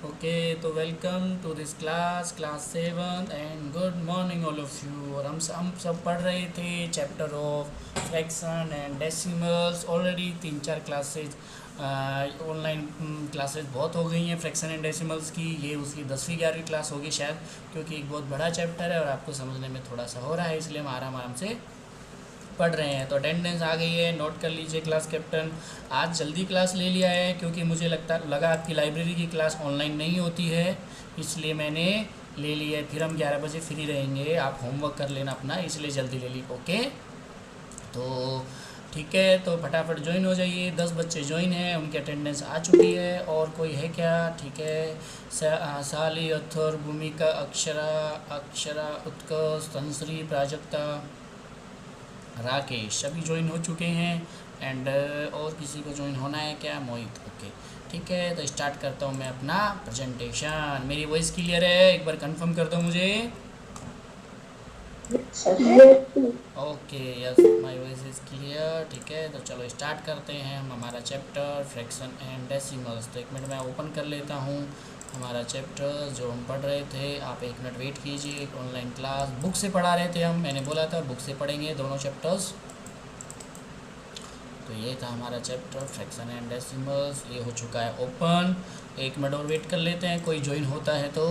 Okay, तो welcome to this class 7 and good morning all of you. और हम सब पढ़ रहे थे chapter of fraction and decimals. Already 3-4 classes online classes बहुत हो गई हैं फ्रैक्शन एंड डेसिमल्स की। ये उसकी 10वीं 11वीं क्लास होगी शायद, क्योंकि एक बहुत बड़ा चैप्टर है और आपको समझने में थोड़ा सा हो रहा है, इसलिए हम आराम आराम से पढ़ रहे हैं। तो अटेंडेंस आ गई है, नोट कर लीजिए। क्लास कैप्टन आज जल्दी क्लास ले लिया है, क्योंकि मुझे लगा आपकी लाइब्रेरी की क्लास ऑनलाइन नहीं होती है, इसलिए मैंने ले लिया है। फिर हम 11 बजे फ्री रहेंगे, आप होमवर्क कर लेना अपना, इसलिए जल्दी ले ली। ओके, तो ठीक है, तो फटाफट ज्वाइन हो जाइए। 10 बच्चे ज्वाइन हैं, उनकी अटेंडेंस आ चुकी है। और कोई है क्या? ठीक है, साली, अथर, भूमिका, अक्षरा, उत्कर्ष, तंश्री, प्राजक्ता, राकेश सभी ज्वाइन हो चुके हैं। एंड और किसी को ज्वाइन होना है क्या? मोहित। ओके, ठीक है, तो स्टार्ट करता हूँ मैं अपना प्रेजेंटेशन। मेरी वॉइस क्लियर है? एक बार कंफर्म कर दो मुझे। Okay, yes, my voice is clear. ठीक है, तो चलो स्टार्ट करते हैं हम हमारा चैप्टर फ्रैक्शन एंड डेसिमल्स। तो 1 मिनट मैं ओपन कर लेता हूँ हमारा चैप्टर जो हम पढ़ रहे थे। आप 1 मिनट वेट कीजिए। ऑनलाइन क्लास बुक से पढ़ा रहे थे हम, मैंने बोला था बुक से पढ़ेंगे दोनों चैप्टर्स। तो ये था हमारा चैप्टर फ्रैक्शन एंड डेसिमल्स, ये हो चुका है ओपन। 1 मिनट और वेट कर लेते हैं, कोई ज्वाइन होता है तो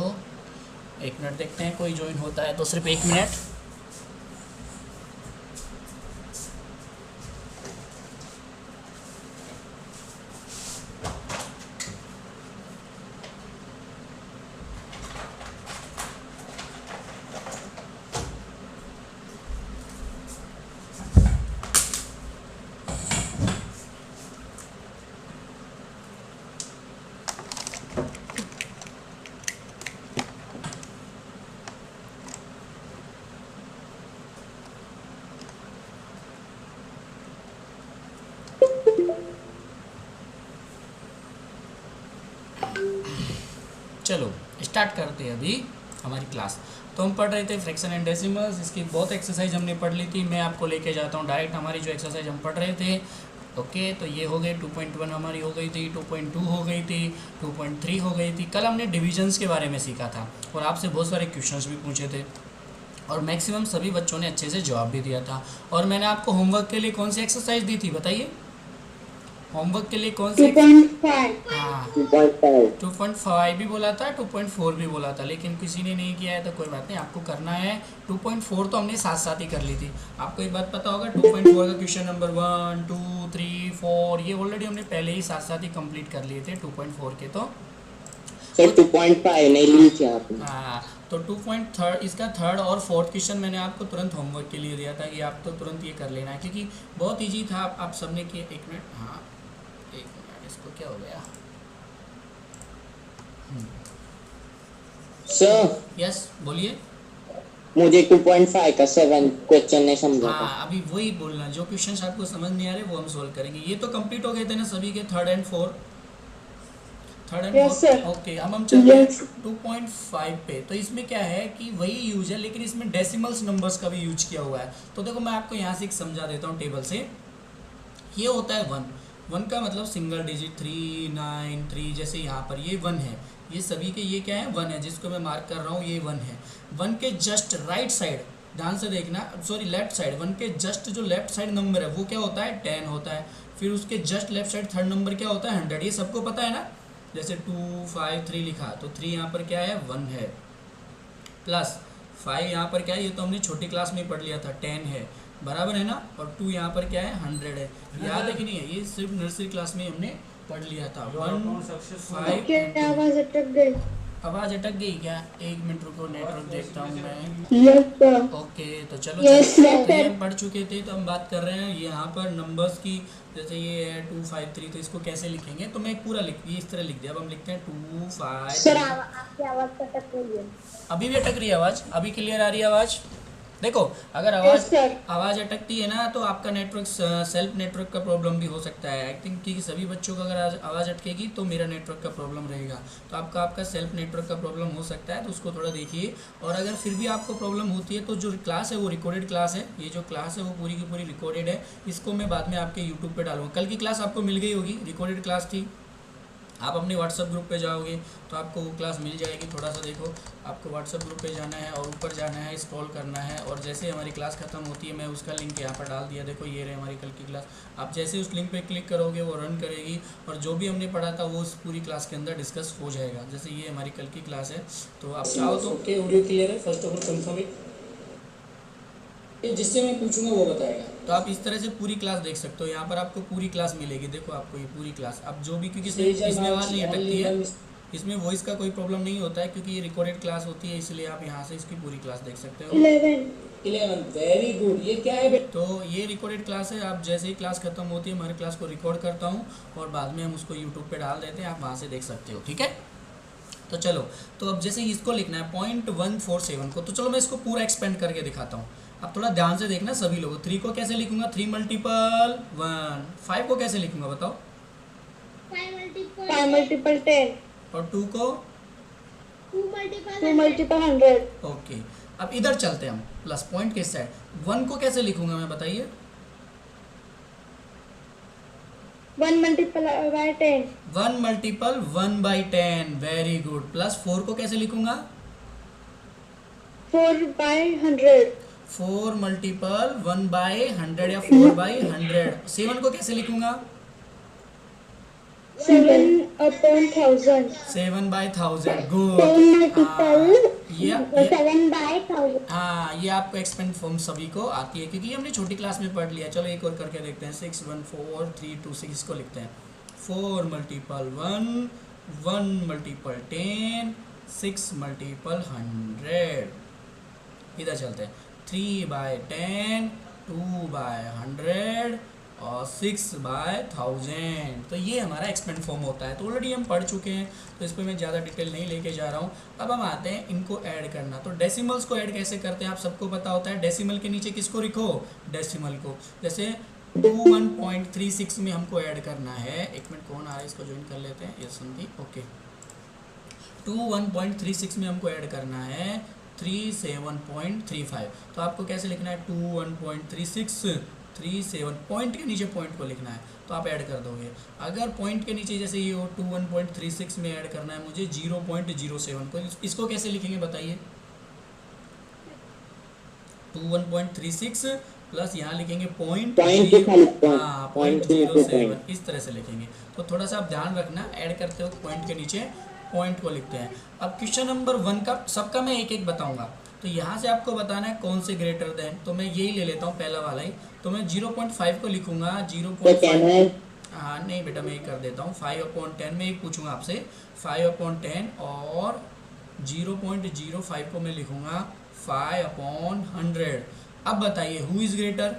1 मिनट देखते हैं, कोई ज्वाइन होता है तो सिर्फ 1 मिनट। चलो स्टार्ट करते हैं अभी हमारी क्लास। तो हम पढ़ रहे थे फ्रैक्शन एंड डेसिमल्स, इसकी बहुत एक्सरसाइज हमने पढ़ ली थी। मैं आपको लेके जाता हूँ डायरेक्ट हमारी जो एक्सरसाइज हम पढ़ रहे थे। ओके, तो ये हो गए 2.1 हमारी हो गई थी, 2.2 हो गई थी, 2.3 हो गई थी। कल हमने डिविजन्स के बारे में सीखा था और आपसे बहुत सारे क्वेश्चंस भी पूछे थे और मैक्सिमम सभी बच्चों ने अच्छे से जवाब भी दिया था। और मैंने आपको होमवर्क के लिए कौन सी एक्सरसाइज दी थी बताइए? होमवर्क के लिए कौन सी? 2.5। हाँ, 2.5 भी बोला था, 2.4 भी बोला था, लेकिन किसी ने नहीं किया है तो कोई बात नहीं, आपको करना है। 2.4 तो हमने साथ साथ ही कर ली थी। आपको एक बात पता होगा, 2.4 का क्वेश्चन नंबर 1, 2, 3, 4 ये ऑलरेडी हमने पहले ही साथ साथ ही कंप्लीट कर लिए थे 2.4 के। तो सर 2.5 नहीं ली थी आपने। हाँ, तो 2.3 इसका थर्ड और फोर्थ क्वेश्चन मैंने आपको तुरंत होमवर्क के लिए दिया था कि आप तो तुरंत ये कर लेना है, क्योंकि बहुत ईजी था। आप सबने किए। 1 मिनट, हाँ 1 मिनट, इसको क्या हो गया? सर यस, बोलिए। मुझे 2.5 का 7 क्वेश्चन नहीं समझा था। हाँ, अभी वही बोलना, जो क्वेश्चन आपको समझ नहीं आ रहे वो हम सोल्व करेंगे। ये तो कंप्लीट हो गए थे ना सभी के, third and fourth. Yes sir. Okay, हम चलते हैं 2.5 पे। तो इसमें क्या है कि वही यूज है, लेकिन इसमें डेसिमल्स नंबर्स का भी यूज किया हुआ है। तो देखो मैं आपको यहाँ से एक समझा देता हूँ टेबल से। ये होता है 1 का मतलब सिंगल डिजिट 3, 9, 3, जैसे यहाँ पर ये 1 है, ये सभी के ये क्या है 1 है, जिसको मैं मार्क कर रहा हूँ ये 1 है। 1 के जस्ट राइट साइड, ध्यान से देखना, सॉरी लेफ्ट साइड, 1 के जस्ट जो लेफ्ट साइड नंबर है वो क्या होता है 10 होता है। फिर उसके just left side third number क्या होता है 100, ये सबको पता है ना। जैसे 2, 5, 3 लिखा तो 3 यहाँ पर क्या है 1 है, प्लस 5 यहाँ पर क्या है, ये तो हमने छोटी क्लास में पढ़ लिया था 10 है, बराबर है ना। और 2 यहाँ पर क्या है 100 है, याद है कि नहीं है? ये सिर्फ नर्सरी क्लास में हमने पढ़ लिया था। 1, 5। आवाज अटक गई। आवाज़ अटक गई क्या? 1 मिनट रुको, नेटवर्क देखता हूँ मैं। Yes sir. ओके, तो चलो Yes, चलो, sir. तो ये हम पढ़ चुके थे। तो हम बात कर रहे हैं यहाँ पर नंबर्स की। जैसे ये है 2, 5, 3, तो इसको कैसे लिखेंगे? तो मैं पूरा ये इस तरह लिख दिया। अब हम लिखते हैं 2, 5, सर 3। आपकी आवाज अटक रही है। अभी भी अटक रही है आवाज़? अभी क्लियर आ रही है आवाज़? देखो, अगर यस सर। आवाज़ अटकती है ना तो आपका नेटवर्क सेल्फ नेटवर्क का प्रॉब्लम भी हो सकता है। आई थिंक कि सभी बच्चों का अगर आवाज़ अटकेगी तो मेरा नेटवर्क का प्रॉब्लम रहेगा। तो आपका सेल्फ नेटवर्क का प्रॉब्लम हो सकता है, तो उसको थोड़ा देखिए। और अगर फिर भी आपको प्रॉब्लम होती है तो जो क्लास है वो रिकॉर्डेड क्लास है। ये जो क्लास है वो पूरी की पूरी रिकॉर्डेड है। इसको मैं बाद में आपके यूट्यूब पर डालूंगा। कल की क्लास आपको मिल गई होगी, रिकॉर्डेड क्लास थी। आप अपने व्हाट्सएप ग्रुप पे जाओगे तो आपको वो क्लास मिल जाएगी। थोड़ा सा देखो, आपको व्हाट्सएप ग्रुप पे जाना है और ऊपर जाना है, स्क्रॉल करना है, और जैसे ही हमारी क्लास ख़त्म होती है मैं उसका लिंक यहाँ पर डाल दिया, देखो ये रहे हमारी कल की क्लास। आप जैसे ही उस लिंक पे क्लिक करोगे वो रन करेगी और जो भी हमने पढ़ा था वो उस पूरी क्लास के अंदर डिस्कस हो जाएगा। जैसे ये हमारी कल की क्लास है, तो आप चाहो तो ओके, ऑडियो क्लियर है, first of all confirm it, जिससे मैं पूछूंगा वो बताएगा। तो आप इस तरह से पूरी क्लास देख सकते हो, यहाँ पर आपको पूरी क्लास मिलेगी। देखो आपको ये पूरी क्लास, अब जो भी, क्योंकि इसमें आवाज़ नहीं अटकती है, इसमें वॉइस का कोई प्रॉब्लम नहीं होता है क्योंकि ये रिकॉर्डेड क्लास होती है, इसलिए आप यहाँ से इसकी पूरी क्लास देख सकते हो। 11 वेरी गुड। ये क्या है? तो ये रिकॉर्डेड क्लास है। आप जैसे ही क्लास खत्म होती है हमारी क्लास को रिकॉर्ड करता हूँ और बाद में हम उसको यूट्यूब पे डाल देते हैं, आप वहाँ से देख सकते हो। ठीक है, तो चलो, तो अब जैसे इसको लिखना है 0.147 को, तो चलो मैं इसको पूरा एक्सपेंड करके दिखाता हूँ। अब थोड़ा ध्यान से देखना सभी लोग। 3 को कैसे लिखूंगा? 3 मल्टीपल 1। 5 को कैसे लिखूंगा बताओ? 5 मल्टीपल 10 और 2 को 2 मल्टीपल 100। ओके, अब इधर चलते हैं हम प्लस पॉइंट के साइड। 1 को कैसे लिखूंगा मैं बताइए? 1 multiple bye 10। 1 multiple 1/10, very good. Plus 4 को कैसे लिखूंगा? 4 बाय 100। 4 मल्टीपल 1/100 या 4/100। 7 को कैसे लिखूंगा? 7 upon 1000। 7/1000, गुड। 10 multiple 7 bye 1000। हाँ, ये आपको एक्सपेंड फॉर्म सभी को आती है क्योंकि हमने छोटी क्लास में पढ़ लिया। चलो एक और करके देखते हैं। 6 1 4 3 2 6 इसको लिखते हैं। 4 मल्टीपल 1, 1 मल्टीपल 10, 6 मल्टीपल 100। इधर चलते हैं। 3/10, 2/100 और 6/1000। तो ये हमारा एक्सपेंड फॉर्म होता है। तो ऑलरेडी हम पढ़ चुके हैं, तो इस पर मैं ज़्यादा डिटेल नहीं लेके जा रहा हूँ। अब हम आते हैं इनको ऐड करना। तो डेसिमल्स को ऐड कैसे करते हैं आप सबको पता होता है। डेसिमल के नीचे किसको लिखो? डेसिमल को। जैसे 21.36 में हमको ऐड करना है। एक मिनट, कौन आ रहा है इसको ज्वाइन कर लेते हैं। ये संदीप, ओके। 21.36 में हमको ऐड करना है 37.35। तो आपको कैसे लिखना है? 21.36 37, पॉइंट के नीचे पॉइंट को लिखना है, तो आप ऐड कर दोगे। अगर पॉइंट के नीचे जैसे ये हो 21.36 में ऐड करना है मुझे 0.07 को, इसको कैसे लिखेंगे बताइए? 21.36 प्लस यहाँ लिखेंगे पॉइंट 0.07, इस तरह से लिखेंगे। तो थोड़ा सा आप ध्यान रखना, ऐड करते हो पॉइंट के नीचे पॉइंट को लिखते हैं। अब क्वेश्चन नंबर 1 का सबका मैं एक एक बताऊंगा, तो यहाँ से आपको बताना है कौन से ग्रेटर देन। तो मैं यही ले लेता हूँ पहला वाला ही। तो मैं 0.5 को लिखूंगा 0.5। हाँ नहीं बेटा, मैं ये कर देता हूँ 5/10 में एक पूछूंगा आपसे 5/10 और 0.05 को मैं लिखूंगा 5/100। अब बताइए हु इज ग्रेटर?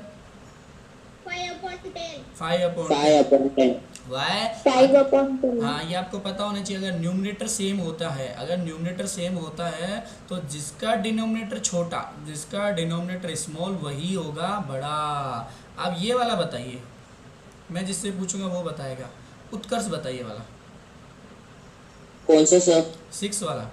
5/10। 5/10। वाई 5/10। हाँ, ये आपको पता होना चाहिए। अगर न्यूमरेटर सेम होता है, अगर न्यूमरेटर सेम होता है तो जिसका डिनोमिनेटर छोटा, जिसका डिनोमिनेटर स्मॉल, वही होगा बड़ा। अब ये वाला बताइए, मैं जिससे पूछूंगा वो बताएगा। उत्कर्ष बताइए वाला। कौन सा सर? 6 वाला।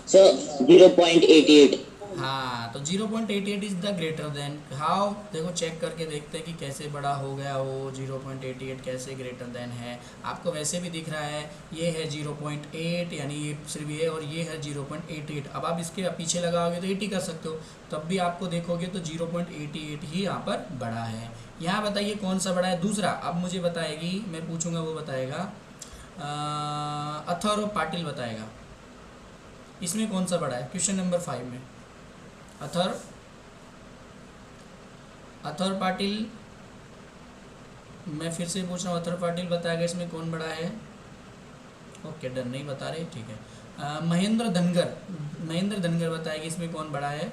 सर 0.88। हाँ, तो 0.88 is the greater than. How? देखो चेक करके देखते हैं कि कैसे बड़ा हो गया वो। 0.88 कैसे ग्रेटर देन है? आपको वैसे भी दिख रहा है, ये है 0.8, यानी ये सिर्फ ये, और ये है 0.88। अब आप इसके पीछे लगाओगे तो 80 कर सकते हो, तब भी आपको देखोगे तो 0.88 ही यहाँ पर बड़ा है। यहाँ बताइए कौन सा बड़ा है? दूसरा। अब मुझे बताएगी, मैं पूछूंगा वो बताएगा। अथर और पाटिल बताएगा इसमें कौन सा बड़ा है। क्वेश्चन नंबर 5 में अथर पाटिल, मैं फिर से पूछ रहा हूँ, अथर पाटिल बताएगा इसमें कौन बड़ा है? ओके डन, नहीं बता रहे, ठीक है। महेंद्र धनगर बताएगी इसमें कौन बड़ा है।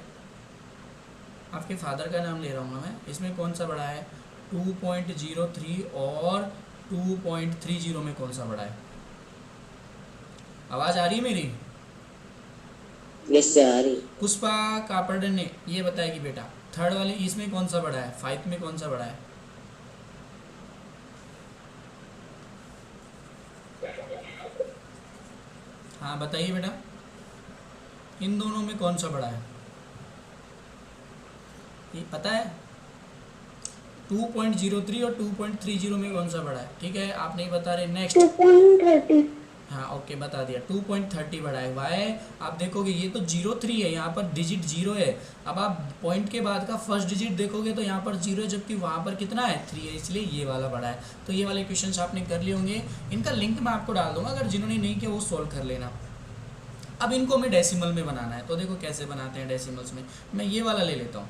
आपके फादर का नाम ले रहा हूँ मैं। इसमें कौन सा बड़ा है? 2.03 और 2.30 में कौन सा बड़ा है? आवाज़ आ रही है मेरी? यस सर, आ रही। पुष्पा कापड़ ने ये बताएगी बेटा, थर्ड वाले इसमें कौन सा बड़ा है? 5 में कौन सा बड़ा है? हाँ बताइए बेटा, इन दोनों में कौन सा बड़ा है? ये पता है? 2.03 और 2.30 में कौन सा बड़ा है? ठीक है, आप नहीं बता रहे, नेक्स्ट। 2.30. हाँ ओके, बता दिया 2.30 बड़ा है। वाई आप देखोगे ये तो 03 है, यहाँ पर डिजिट 0 है। अब आप पॉइंट के बाद का फर्स्ट डिजिट देखोगे तो यहाँ पर 0 है, जबकि वहाँ पर कितना है? 3 है, इसलिए ये वाला बड़ा है। तो ये वाले क्वेश्चंस आपने कर लिए होंगे, इनका लिंक मैं आपको डाल दूंगा, अगर जिन्होंने नहीं किया वो सॉल्व कर लेना। अब इनको हमें डेसिमल में बनाना है, तो देखो कैसे बनाते हैं डेसिमल्स में। मैं ये वाला ले लेता हूँ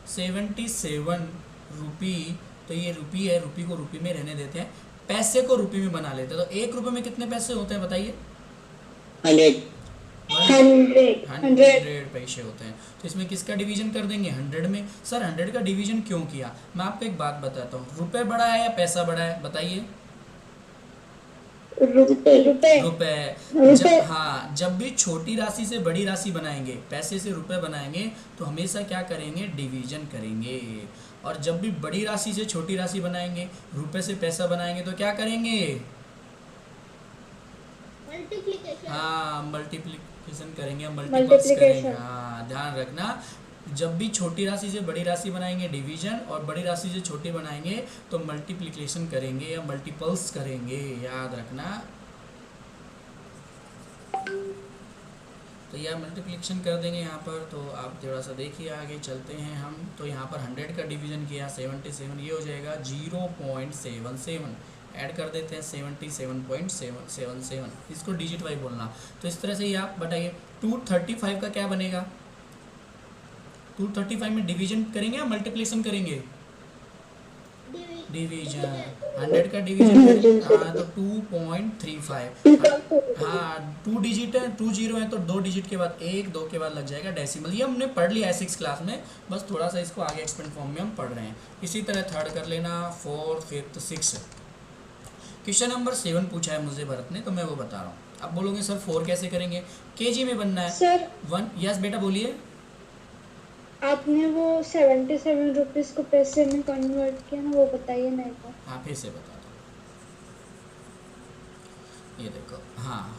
77 रुपी, तो ये रुपी है, रुपी को रुपी में रहने देते हैं, पैसे को रुपी में बना लेते हैं। तो 1 रुपये में कितने पैसे होते हैं बताइए? 100 पैसे होते हैं। तो इसमें किसका डिवीजन कर देंगे? 100 में। सर 100 का डिवीजन क्यों किया? मैं आपको एक बात बताता हूँ, रुपए बड़ा है या पैसा बड़ा है बताइए? रुपए। जब भी छोटी राशि से बड़ी राशि बनाएंगे, पैसे से रुपए बनाएंगे, तो हमेशा क्या करेंगे? डिवीजन करेंगे। और जब भी बड़ी राशि से छोटी राशि बनाएंगे, रुपए से पैसा बनाएंगे, तो क्या करेंगे? हाँ, मल्टीप्लिकेशन करेंगे, मल्टीपल्स करेंगे। हाँ ध्यान रखना, जब भी छोटी राशि से बड़ी राशि बनाएंगे डिवीजन, और बड़ी राशि से छोटी बनाएंगे तो मल्टीप्लिकेशन करेंगे या मल्टीपल्स करेंगे, याद रखना। तो यह मल्टीप्लिकेशन कर देंगे यहाँ पर। तो आप थोड़ा सा देखिए, आगे चलते हैं हम। तो यहाँ पर 100 का डिवीजन किया 77, ये हो जाएगा 0.77, ऐड कर देते हैं 77.77, इसको डिजिट वाई बोलना। तो इस तरह से ये आप बताइए 235 का क्या बनेगा? 235 में डिवीजन करेंगे या मल्टीप्लिकेशन करेंगे? डिवीजन। 100 का डिवीजन करें, हाँ तो 2.35। हाँ 2 डिजिट है, 2 0 है, तो 2 डिजिट के बाद 1, 2 के बाद लग जाएगा डेसिमल। ये हमने पढ़ लिया है 6 क्लास में, बस थोड़ा सा इसको आगे एक्सपेंड फॉर्म में हम पढ़ रहे हैं। इसी तरह थर्ड कर लेना, 4, 5, 6। क्वेश्चन नंबर 7 पूछा है मुझे भरत ने, तो मैं वो बता रहा हूँ। अब बोलोगे सर 4 कैसे करेंगे? केजी में बनना है सर 1। यस बेटा बोलिए। आपने वो 77 रुपीज को पैसे में कन्वर्ट किया ना, वो बताइए मेरे को। हाँ फिर से बता दो, ये देखो, हाँ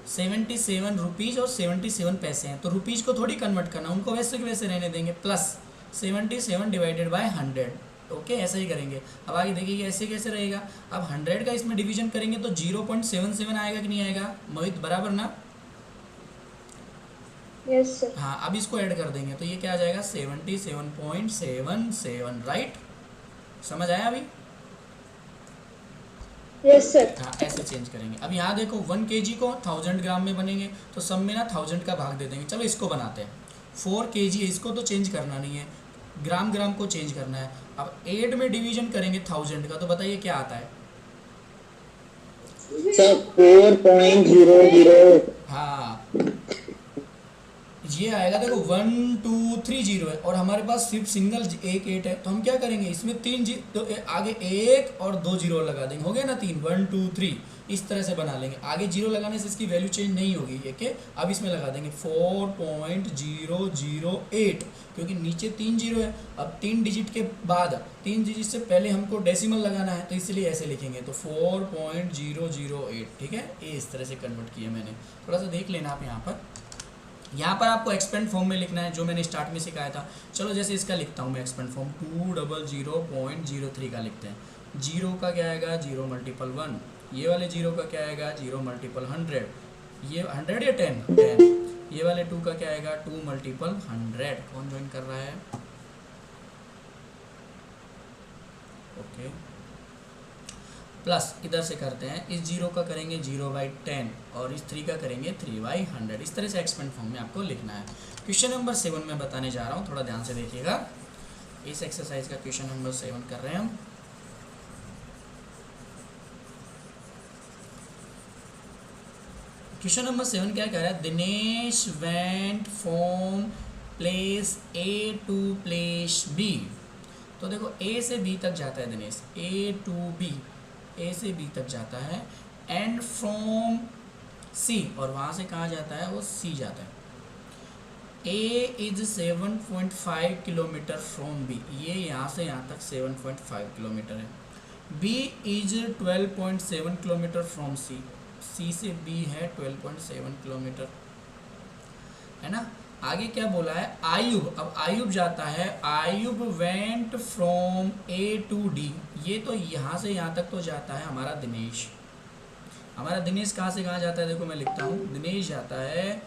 77 रुपीज़ और 77 पैसे हैं, तो रुपीज़ को थोड़ी कन्वर्ट करना, उनको वैसे के वैसे रहने देंगे, प्लस 77 डिवाइडेड बाय 100। ओके, ऐसा ही करेंगे। अब आगे देखिए ऐसे कैसे रहेगा। अब 100 का इसमें डिवीजन करेंगे तो 0.77 आएगा कि नहीं आएगा मोहित? बराबर ना? Yes sir. हाँ, अब इसको ऐड कर देंगे तो ये क्या आ जाएगा? 77.77, राइट? समझ आया अभी? Yes sir. हाँ ऐसे चेंज करेंगे। अब यहाँ देखो 1 kg को 1000 ग्राम में बनेंगे, तो सब में ना 1000 का भाग दे देंगे। चलो इसको बनाते हैं। 4 kg है, इसको तो चेंज करना नहीं है, ग्राम ग्राम को चेंज करना है। अब 8 में डिवीजन करेंगे 1000 का, तो बताइए क्या आता है? सर 4.00। हाँ ये आएगा, देखो 1 2 3 0 है, और हमारे पास सिर्फ सिंगल 1 8 है, तो हम क्या करेंगे इसमें 3 तो आगे 1 और 2 जीरो लगा देंगे, हो गया ना 3, 1 2 3, इस तरह से बना लेंगे। आगे जीरो लगाने से इसकी वैल्यू चेंज नहीं होगी, ठीक है? अब इसमें लगा देंगे 4.008, क्योंकि नीचे 3 जीरो है। अब 3 डिजिट के बाद 3 डिजिट से पहले हमको डेसिमल लगाना है, तो इसलिए ऐसे लिखेंगे, तो 4.008, ठीक है? ये इस तरह से कन्वर्ट किया मैंने, थोड़ा सा देख लेना आप यहाँ पर। यहाँ पर आपको एक्सपेंड फॉर्म में लिखना है, जो मैंने स्टार्ट में सिखाया था। चलो जैसे इसका लिखता हूँ मैं एक्सपेंड फॉर्म, 200.03 का लिखते हैं। 0 का क्या आएगा? 0 मल्टीपल 1। ये वाले 0 का क्या आएगा? 0 मल्टीपल 100। ये 100 या 10? 10। ये वाले 2 का क्या आएगा? 2 मल्टीपल 100। कौन ज्वाइन कर रहा है? ओके, प्लस इधर से करते हैं, इस 0 का करेंगे 0/10 और इस 3 का करेंगे 3/100। इस तरह से एक्सपेंड फॉर्म में आपको लिखना है। क्वेश्चन नंबर 7 में बताने जा रहा हूँ, थोड़ा ध्यान से देखिएगा। इस एक्सरसाइज का क्वेश्चन नंबर 7 कर रहे हैं हम। क्वेश्चन नंबर 7 क्या कह रहा है? Dinesh went from place A to place B। तो देखो A से B तक जाता है Dinesh, A to B, A से B तक जाता है, एंड फ्रॉम C, और वहाँ से कहाँ जाता है? वो C जाता है। A is 7.5 kilometre from B, ये यहाँ से यहाँ तक 7.5 किलोमीटर है। B is 12.7 kilometre from C, C से B है 12.7 किलोमीटर, है ना? आगे क्या बोला है, आयुब। अब आयुब जाता है, Ayub went from A to D. ये तो यहाँ से यहाँ तक तो जाता है हमारा दिनेश। हमारा दिनेश कहाँ से कहाँ जाता है, देखो मैं लिखता हूँ, दिनेश जाता है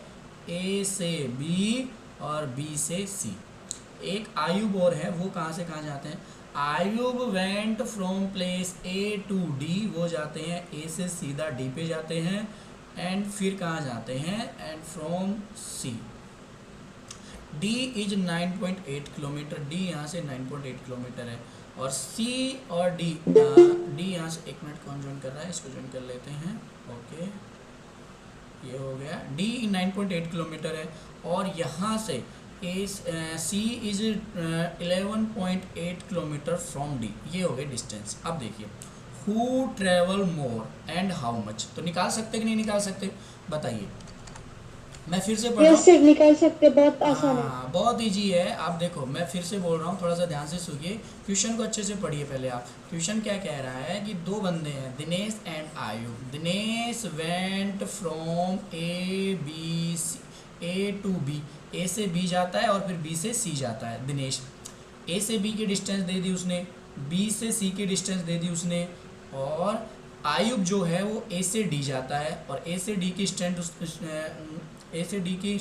ए से बी और बी से सी। एक आयुब और है, वो कहाँ से कहाँ जाते हैं, Ayub went from place A to D, वो जाते हैं ए से सीधा डी पे जाते हैं, एंड फिर कहाँ जाते हैं, and from C. D is 9.8 kilometre, D यहाँ से 9.8 किलोमीटर है, और सी और डी, डी यहाँ से, एक मिनट कौन ज्वाइन कर रहा है, इसको ज्वाइन कर लेते हैं, ओके ये हो गया। डी 9.8 किलोमीटर है, और यहाँ से सी इज 11.8 किलोमीटर फ्रॉम डी। ये हो गए डिस्टेंस। अब देखिए, who travel more and how much, तो निकाल सकते कि नहीं निकाल सकते, बताइए। मैं फिर से पढ़ रहा हूँ, यस सर निकाल सकते, बहुत आसान है। हाँ बहुत इजी है। आप देखो मैं फिर से बोल रहा हूँ, थोड़ा सा ध्यान से सुनिए, क्वेश्चन को अच्छे से पढ़िए पहले आप। क्वेश्चन क्या कह रहा है कि दो बंदे हैं, Dinesh and Ayub. Dinesh went from A to B, A से बी जाता है और फिर बी से सी जाता है। दिनेश ए से बी की डिस्टेंस दे दी उसने, बी से सी की डिस्टेंस दे दी उसने, और आयुब जो है वो ए से डी जाता है, और ए से डी की ए से डी की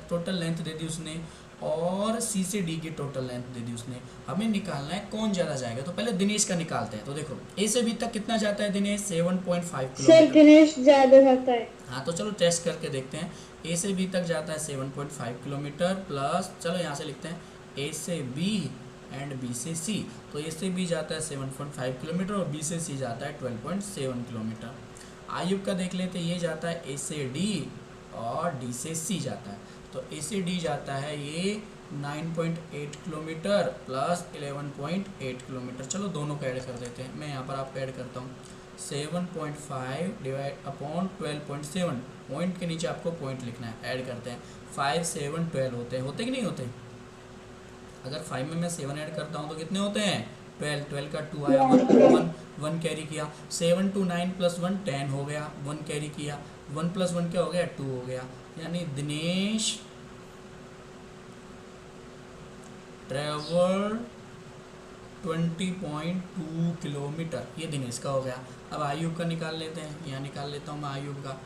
टोटल लेंथ दे दी उसने, और सी से डी की टोटल लेंथ दे दी उसने। हमें निकालना है कौन ज़्यादा जाएगा, तो पहले दिनेश का निकालते हैं। तो देखो ए से बी तक कितना जाता है दिनेश, 7.5 सर किलोमीटर। दिनेश ज्यादा जाता है। हाँ तो चलो टेस्ट करके देखते हैं। ए से बी तक जाता है 7.5 किलोमीटर, प्लस चलो यहाँ से लिखते हैं ए से बी एंड बी से सी। तो ए से बी जाता है 7.5 किलोमीटर और बी से सी जाता है 12.7 किलोमीटर। आयुब का देख लेते, ये जाता है ए से डी और डी से सी जाता है। तो ए से डी जाता है ये 9.8 किलोमीटर प्लस 11.8 किलोमीटर। चलो दोनों को ऐड कर देते हैं, मैं यहाँ पर आपको ऐड करता हूँ। 7.5 डिवाइड अपॉन 12.7, पॉइंट के नीचे आपको पॉइंट लिखना है, ऐड करते हैं। 5 7 12 होते कि नहीं होते। अगर 5 में मैं 7 ऐड करता हूँ तो कितने होते हैं, 12 का 2 आया, 1 कैरी किया। 7 to 9 + 1 10 हो गया, 1 कैरी किया, 1 + 1 क्या हो गया, 2 हो गया। यानी दिनेश ट्रेवल 20.2 किलोमीटर, ये दिनेश का हो गया। अब आयुब का निकाल लेते हैं, यहाँ निकाल लेता हूँ मैं आयुब का।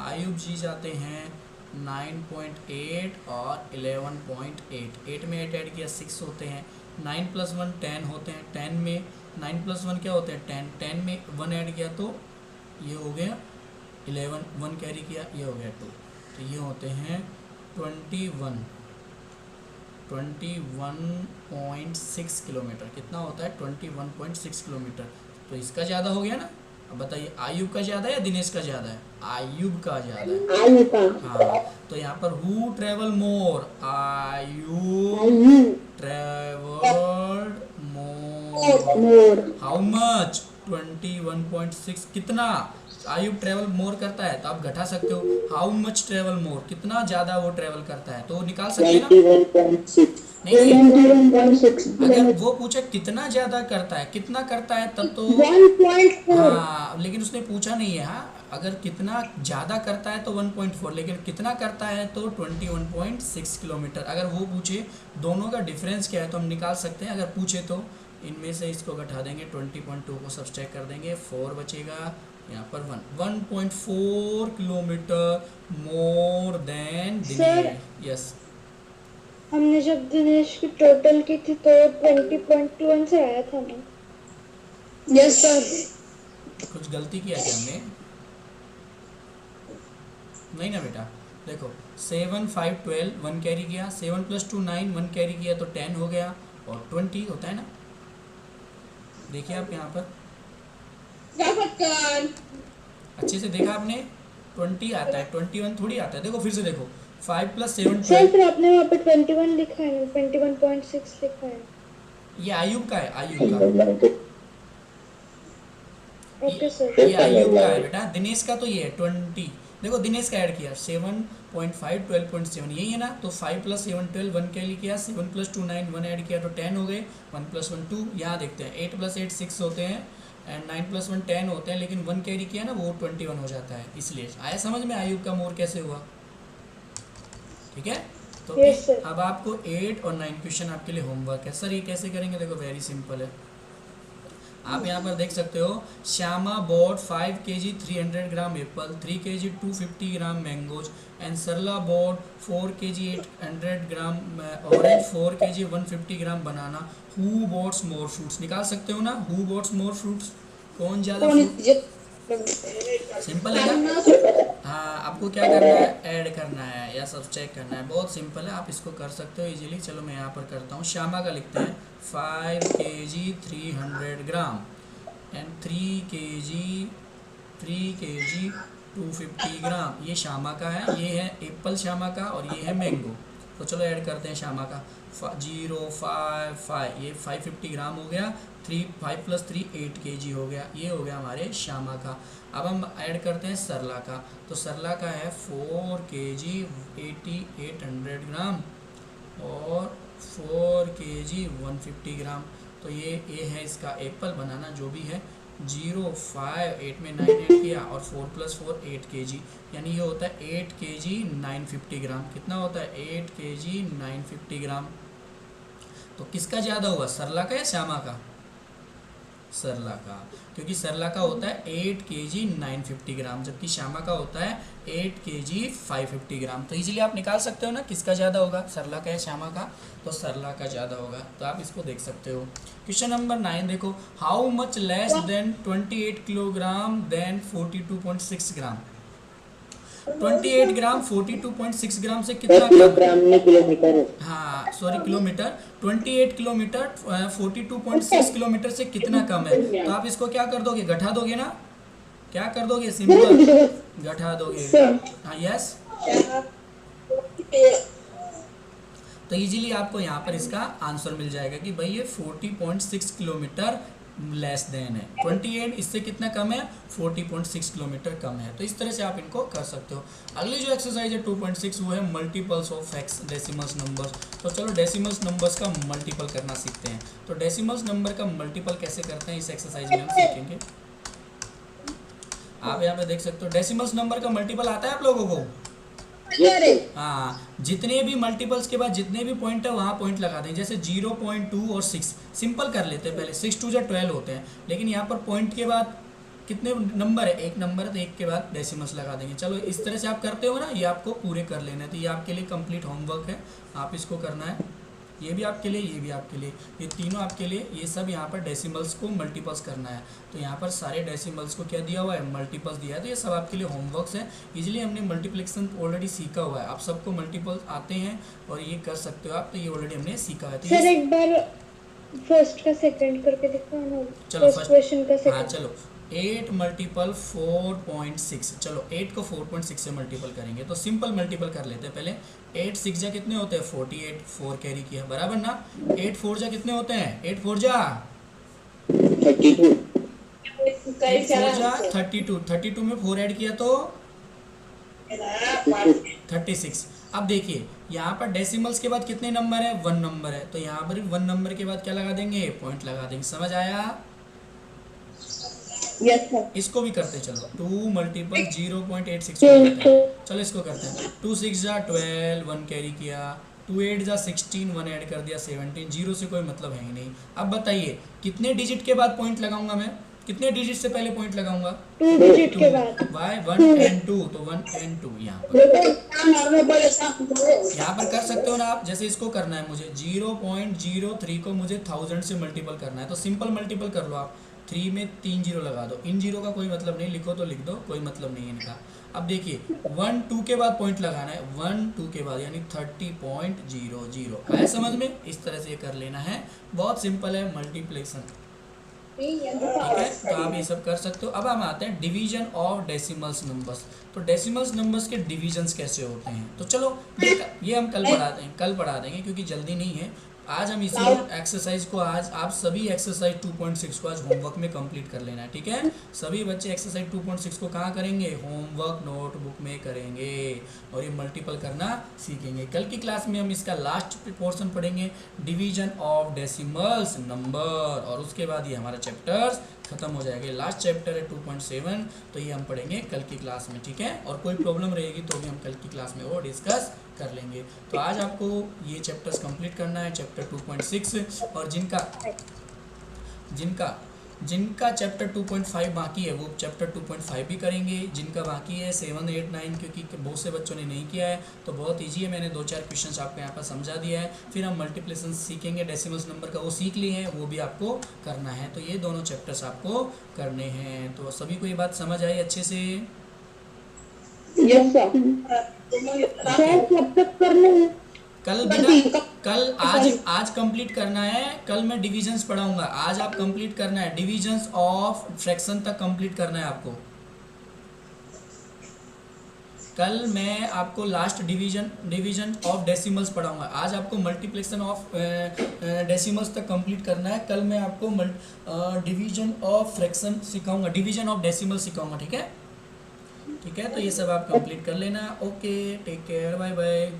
आयुब जी जाते हैं 9.8 और 11.8, 8 में 8 ऐड किया 6 होते हैं, 9 + 1 10 होते हैं, 10 में 9 + 1 क्या होते हैं 10, 10 में 1 ऐड किया तो ये हो गया 11, 1 कैरी किया ये हो गया 2, तो ये होते हैं 21.6 किलोमीटर। कितना होता है 21.6 किलोमीटर। तो इसका ज़्यादा हो गया ना। अब बताइए आयुब का ज़्यादा है या दिनेश का ज़्यादा है, आयुब का ज़्यादा है। आयुब का। हाँ तो यहाँ पर who travel more, Ayub travelled more. How much, 21.6। कितना आयुब ट्रेवल मोर करता है, तो आप घटा सकते हो। हाउ मच ट्रेवल मोर, कितना ज़्यादा वो ट्रेवल करता है, तो निकाल सकते हैं ना। 91.6। नहीं 91.6 अगर वो पूछे कितना ज़्यादा करता है, कितना करता है तब तो 1.4। हाँ, लेकिन उसने पूछा नहीं है। हाँ अगर कितना ज़्यादा करता है तो 1.4, लेकिन कितना करता है तो 21.6 किलोमीटर। अगर वो पूछे दोनों का डिफरेंस क्या है तो हम निकाल सकते हैं। अगर पूछे तो इनमें से इसको घटा देंगे, 20.2 को सब्सट्रैक्ट कर देंगे, 4 बचेगा, यहाँ पर 1.4 kilometre more than Dinesh. Yes हमने जब दिनेश की टोटल की थी तो 20.1 से आया था ना। Yes sir. कुछ गलती किया क्या हमने, नहीं ना बेटा। देखो 7 5 12, 1 कैरी किया, 7 + 2 9, 1 कैरी किया तो 10 हो गया, और 20 होता है ना। देखिए आप यहाँ पर अच्छे से देखा आपने, 20 आता है, 21 थोड़ी आता है। देखो फिर से देखो, 5 + 7 सर 12। फिर आपने वहाँ पे 21 लिखा है, 21.6 लिखा है। ये आयुब का है, आयुब का, ओके सर। ये आयुब का है बेटा। दिनेश का तो ये है 20। देखो दिनेश का ऐड किया 7.5 12.7, यही है ना। तो 5 + 7 12, 1 कैरी किया, 7 + 2 9, 1 ऐड किया तो 10 हो गए, 1 + 1 2। यहाँ देखते हैं 8 + 8 6 होते हैं, एंड 9 + 1 10 होते हैं, लेकिन 1 कैरी किया ना वो 21 हो जाता है। इसलिए आया समझ में आयुब का मोर कैसे हुआ, ठीक है। तो Yes, sir. अब आपको 8 और 9 क्वेश्चन आपके लिए होमवर्क है। सर ये कैसे करेंगे? देखो वेरी सिंपल है। आप यहाँ पर देख सकते हो, Shyama bought 5 kg 300 gram apple, 3 kg 250 gram mangoes and Sarla bought 4 kg 800 gram orange, 4 kg 150 gram banana. Who bought more fruits? निकाल सकते हो ना, हु bought more fruits? कौन ज़्यादा फ्रूट? सिंपल है ना? हाँ, आपको क्या करना है? ऐड करना है या सब्सट्रैक्ट करना है। बहुत सिंपल है, आप इसको कर सकते हो इजीली। चलो मैं यहाँ पर करता हूँ। श्यामा का लिखते हैं 5 kg 300 ग्राम एंड 3 kg 250 ग्राम। ये श्यामा का है, ये है एप्पल श्यामा का, और ये है मैंगो। तो चलो ऐड करते हैं श्यामा का। 0 5 5, ये 550 ग्राम हो गया। 5 + 3 8 kg हो गया। ये हो गया हमारे श्यामा का। अब हम ऐड करते हैं सरला का। तो सरला का है 4 kg 800 ग्राम और 4 kg 150 ग्राम। तो ये है इसका एप्पल बनाना, जो भी है। 0 5 8 में 9 ऐड किया और 4 + 4 8 kg, यानी ये होता है 8 kg 950 ग्राम। कितना होता है? 8 kg 950 ग्राम। तो किसका ज़्यादा हुआ, सरला का या श्यामा का? सरला का, क्योंकि सरला का होता है 8 kg 950 ग्राम, जबकि श्यामा का होता है 8 kg 550 ग्राम। तो इजीली आप निकाल सकते हो ना किसका ज़्यादा होगा, सरला का या श्यामा का? तो सरला का ज़्यादा होगा। तो आप इसको देख सकते हो। क्वेश्चन नंबर 9 देखो, how much less than 28 kilogram than 42.6 gram? 28 gram 42.6 gram से कितना कम? किलोग्राम में किलोमीटर है। हाँ सॉरी, किलोमीटर। 28 किलोमीटर 42.6 किलोमीटर से कितना कम है? तो आप इसको क्या कर दोगे? घटा दोगे ना? क्या कर दोगे? सिंपल घटा दोगे। हाँ यस। तो इजीली आपको यहाँ पर इसका आंसर मिल जाएगा कि भाई ये 40.6 किलोमीटर लेस देन है। 28 इससे कितना कम है? 40.6 किलोमीटर कम है। तो इस तरह से आप इनको कर सकते हो। अगली जो एक्सरसाइज है 2.6, वो है multiples of x decimals numbers. तो चलो डेसिमल्स नंबर्स का मल्टीपल करना सीखते हैं। तो डेसिमल्स नंबर का मल्टीपल कैसे करते हैं इस एक्सरसाइज में हम सीखेंगे। आप यहाँ पे देख सकते हो डेसिमल्स नंबर का मल्टीपल आता है आप लोगों को? हाँ, जितने भी मल्टीपल्स के बाद जितने भी पॉइंट है वहाँ पॉइंट लगा दें। जैसे 0.2 और 6 सिंपल कर लेते हैं पहले। 6 2 जा 12 होते हैं, लेकिन यहाँ पर पॉइंट के बाद कितने नंबर है? एक नंबर है, तो एक के बाद डेसिमल्स लगा देंगे। चलो इस तरह से आप करते हो ना, ये आपको पूरे कर लेना है। तो ये आपके लिए कंप्लीट होमवर्क है, आप इसको करना है। ये भी आपके लिए, ये भी आपके लिए, ये तीनों आपके लिए। ये सब यहाँ पर डेसिमल्स को मल्टीपल्स करना है। तो यहाँ पर सारे डेसिमल्स को क्या दिया हुआ है? मल्टीपल्स दिया है। तो ये सब आपके लिए होमवर्क्स है। इजीली हमने मल्टीप्लिकेशन ऑलरेडी सीखा हुआ है। आप सबको मल्टीपल्स आते हैं और ये कर सकते हो आप। तो ये ऑलरेडी हमने सीखा है। तो सर एक बार फर्स्ट का सेकंड करके दिखाओ ना। चलो फर्स्ट क्वेश्चन का हाँ सेकंड। चलो 8 × 4.6। चलो 8 को 4.6 से मल्टीपल करेंगे। तो सिंपल मल्टीपल कर लेते हैं पहले। 8 6 जा कितने होते हैं? 48, 4 कैरी किया, बराबर ना? 8 4 जा कितने होते हैं? 8 4 जा 32, 8 4 जा 32, 32 में 4 ऐड किया तो 36। अब देखिए यहाँ पर डेसिमल्स के बाद कितने नंबर है? 1 नंबर है। तो यहाँ पर 1 नंबर के बाद क्या लगा देंगे? पॉइंट लगा देंगे। समझ आया? इसको भी करते चलो। 2 × 0.86 करते हैं। चलो इसको करते हैं। 2 6 जा 12, 1 कैरी किया। 2 8 जा 16, 1 ऐड कर दिया 17। 0 से कोई मतलब है ही नहीं। अब बताइए कितने डिजिट के बाद पॉइंट लगाऊंगा मैं? कितने डिजिट से पहले पॉइंट लगाऊंगा? 2 डिजिट के बाद। वाई 1 and 2, तो 1 and 2 यहाँ पर कर सकते हो ना आप। जैसे इसको करना है मुझे 0.03 को मुझे 1000 से मल्टीपल करना है। तो सिंपल मल्टीपल कर लो आप। 3 में 3 जीरो लगा दो। इन जीरो का कोई मतलब नहीं, लिखो तो लिख दो, कोई मतलब नहीं है इनका। अब देखिए 1 2 के बाद पॉइंट लगाना है। 1 2 के बाद यानी 30.00 आया समझ में? इस तरह से कर लेना है। बहुत सिंपल है मल्टीप्लिकेशन, ठीक है? तो आप ये सब कर सकते हो। अब हम आते हैं डिवीजन ऑफ डेसिमल्स नंबर्स। तो डेसिमल्स नंबर्स के डिविजन्स कैसे होते हैं? तो चलो ये हम कल पढ़ा देंगे क्योंकि जल्दी नहीं है। आज हम इसी एक्सरसाइज को, आज आप सभी एक्सरसाइज 2.6 को आज होमवर्क में कंप्लीट कर लेना है, ठीक है? सभी बच्चे एक्सरसाइज 2.6 को कहाँ करेंगे? होमवर्क नोटबुक में करेंगे और ये मल्टीपल करना सीखेंगे। कल की क्लास में हम इसका लास्ट पोर्शन पढ़ेंगे, डिवीजन ऑफ डेसिमल्स नंबर, और उसके बाद ये हमारा चैप्टर्स खत्म हो जाएगा। लास्ट चैप्टर है 2.7, तो ये हम पढ़ेंगे कल की क्लास में, ठीक है। और कोई प्रॉब्लम रहेगी तो भी हम कल की क्लास में वो डिस्कस कर लेंगे। तो आज आपको ये चैप्टर्स कंप्लीट करना है, चैप्टर 2.6, और जिनका चैप्टर 2.5 बाकी है वो चैप्टर 2.5 भी करेंगे। जिनका बाकी है 7, 8, 9, क्योंकि बहुत से बच्चों ने नहीं किया है तो बहुत ईजी है, मैंने 2-4 क्वेश्चंस आपको यहाँ पर समझा दिया है। फिर हम मल्टीप्लिकेशन सीखेंगे, डेसिमल्स नंबर का वो सीख लिए हैं, वो भी आपको करना है। तो ये दोनों चैप्टर्स आपको करने हैं। तो सभी को ये बात समझ आई अच्छे से? Yes sir. सर कब तक करना है? कल बेटा, कल आज कंप्लीट करना है। कल मैं डिविजन्स पढ़ाऊंगा, आज आप कंप्लीट करना है, डिविजन्स ऑफ फ्रैक्शन तक कंप्लीट करना है आपको। कल मैं आपको लास्ट डिवीजन ऑफ डेसिमल्स पढ़ाऊंगा। आज आपको मल्टीप्लिकेशन ऑफ डेसिमल्स तक कंप्लीट करना है। कल मैं आपको डिवीजन ऑफ फ्रैक्शन सिखाऊंगा, डिवीजन ऑफ डेसिमल सिखाऊंगा, ठीक है। ठीक है, तो ये सब आप कंप्लीट कर लेना। Okay, take care, bye bye.